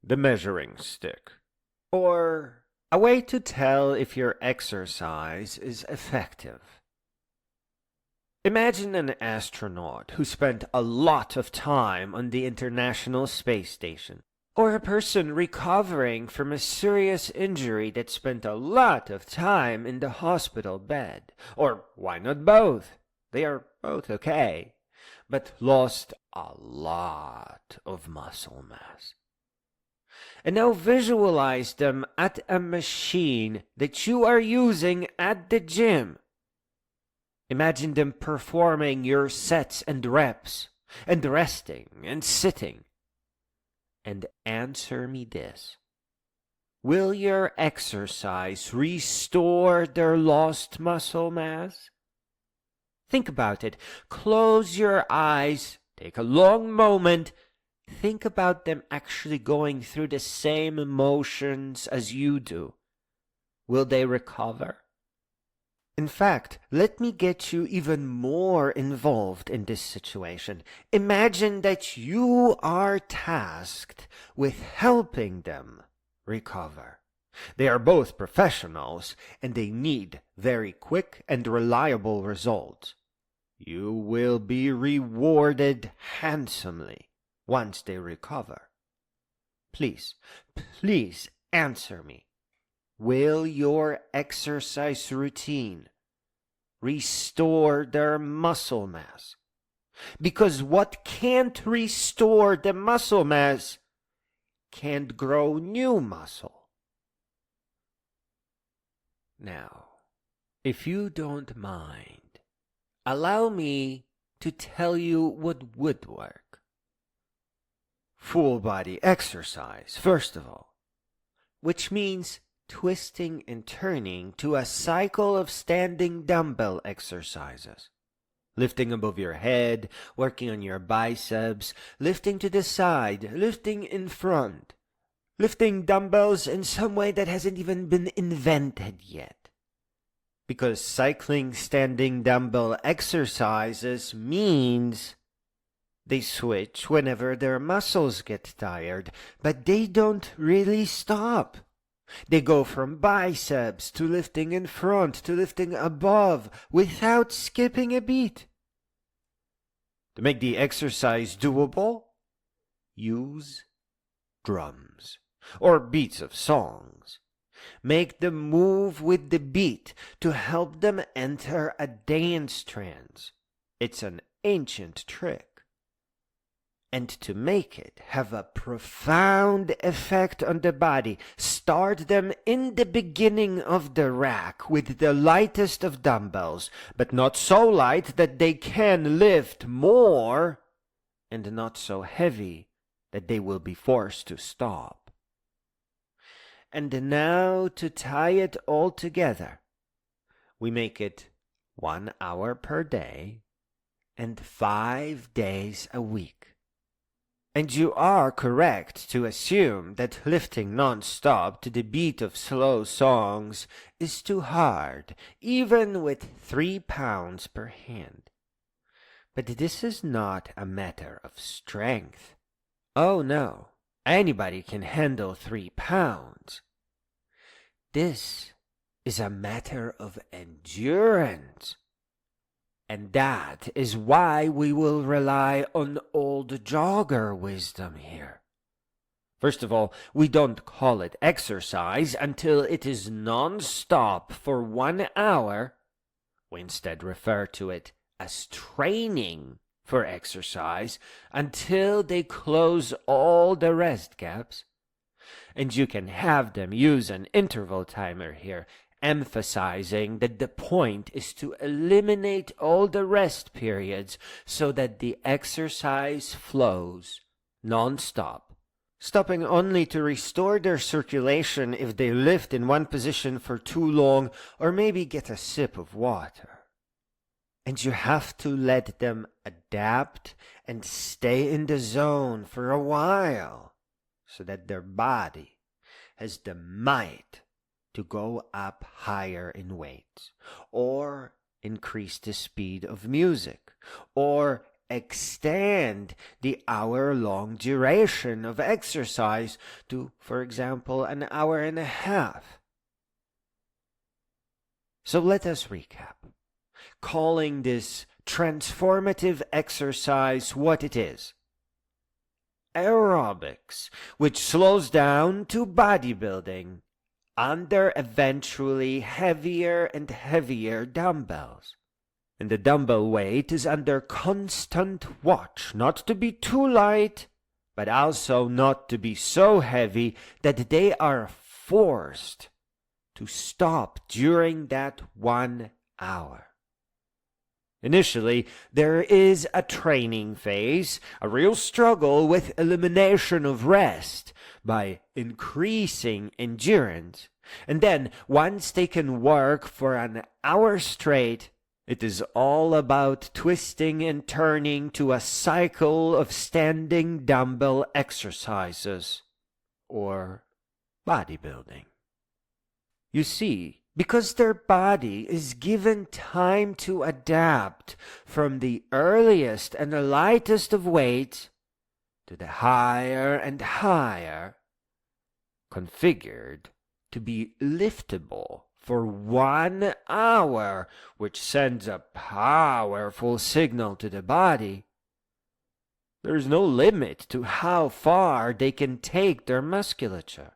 the measuring stick, or a way to tell if your exercise is effective. Imagine an astronaut who spent a lot of time on the International Space Station, or a person recovering from a serious injury that spent a lot of time in the hospital bed. Or why not both? They are both okay, but lost a lot of muscle mass. And now visualize them at a machine that you are using at the gym. Imagine them performing your sets and reps, and resting and sitting. And answer me this. Will your exercise restore their lost muscle mass? Think about it. Close your eyes. Take a long moment. Think about them actually going through the same emotions as you do. Will they recover? In fact, let me get you even more involved in this situation. Imagine that you are tasked with helping them recover. They are both professionals, and they need very quick and reliable results. You will be rewarded handsomely once they recover. Please answer me. Will your exercise routine restore their muscle mass? Because what can't restore the muscle mass can't grow new muscle. Now, if you don't mind, allow me to tell you what would work. Full body exercise, first of all, which means twisting and turning to a cycle of standing dumbbell exercises. Lifting above your head, working on your biceps, lifting to the side, lifting in front, lifting dumbbells in some way that hasn't even been invented yet. Because cycling standing dumbbell exercises means they switch whenever their muscles get tired, but they don't really stop. They go from biceps to lifting in front to lifting above without skipping a beat. To make the exercise doable, use drums or beats of songs. Make them move with the beat to help them enter a dance trance. It's an ancient trick. And to make it have a profound effect on the body, start them in the beginning of the rack with the lightest of dumbbells, but not so light that they can lift more, and not so heavy that they will be forced to stop. And now to tie it all together, we make it 1 hour per day and 5 days a week. And you are correct to assume that lifting non-stop to the beat of slow songs is too hard, even with 3 pounds per hand. But this is not a matter of strength. Oh no, anybody can handle 3 pounds. This is a matter of endurance. And that is why we will rely on old jogger wisdom here. First of all, we don't call it exercise until it is non-stop for 1 hour. We instead refer to it as training for exercise until they close all the rest gaps. And you can have them use an interval timer here, emphasizing that the point is to eliminate all the rest periods so that the exercise flows non-stop, stopping only to restore their circulation if they lift in one position for too long or maybe get a sip of water. And you have to let them adapt and stay in the zone for a while so that their body has the might to go up higher in weight, or increase the speed of music, or extend the hour-long duration of exercise to, for example, an hour and a half. So let us recap, calling this transformative exercise what it is. Aerobics, which slows down to bodybuilding under eventually heavier and heavier dumbbells. And the dumbbell weight is under constant watch, not to be too light, but also not to be so heavy that they are forced to stop during that 1 hour. Initially, there is a training phase, a real struggle with elimination of rest by increasing endurance. And then, once they can work for an hour straight, it is all about twisting and turning to a cycle of standing dumbbell exercises, or bodybuilding. You see, because their body is given time to adapt from the earliest and the lightest of weights to the higher and higher, configured to be liftable for 1 hour, which sends a powerful signal to the body. There's no limit to how far they can take their musculature,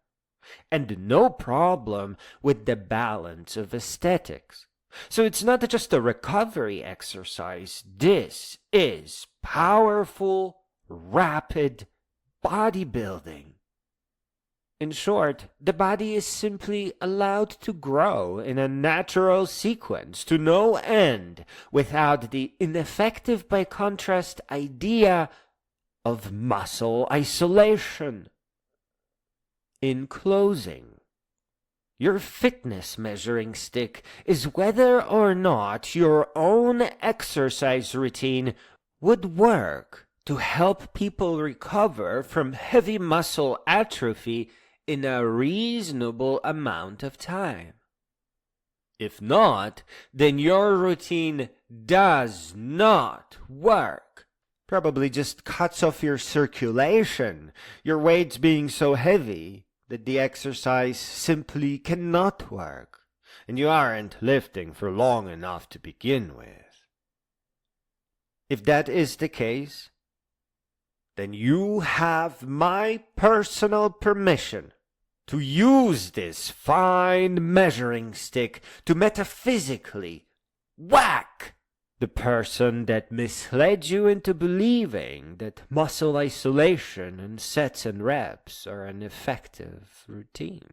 and no problem with the balance of aesthetics. So it's not just a recovery exercise. This is powerful, rapid bodybuilding. In short, the body is simply allowed to grow in a natural sequence to no end without the ineffective, by contrast, idea of muscle isolation. In closing, your fitness measuring stick is whether or not your own exercise routine would work to help people recover from heavy muscle atrophy in a reasonable amount of time. If not, then your routine does not work. Probably just cuts off your circulation, your weights being so heavy that the exercise simply cannot work, and you aren't lifting for long enough to begin with. If that is the case, then you have my personal permission to use this fine measuring stick to metaphysically whack the person that misled you into believing that muscle isolation and sets and reps are an effective routine.